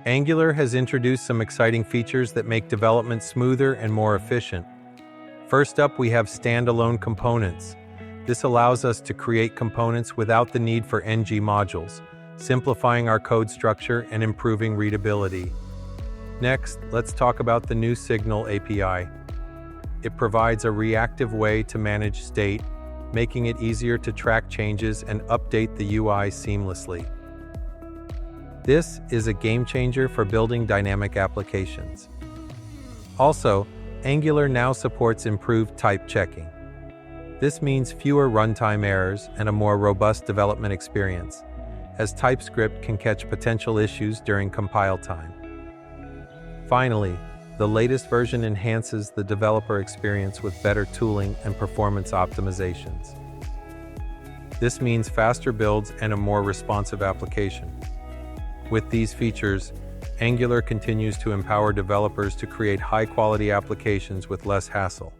Angular has introduced some exciting features that make development smoother and more efficient. First up, we have standalone components. This allows us to create components without the need for ng modules, simplifying our code structure and improving readability. Next, let's talk about the new Signal API. It provides a reactive way to manage state, making it easier to track changes and update the UI seamlessly. This is a game changer for building dynamic applications. Also, Angular now supports improved type checking. This means fewer runtime errors and a more robust development experience, as TypeScript can catch potential issues during compile time. Finally, the latest version enhances the developer experience with better tooling and performance optimizations. This means faster builds and a more responsive application. With these features, Angular continues to empower developers to create high-quality applications with less hassle.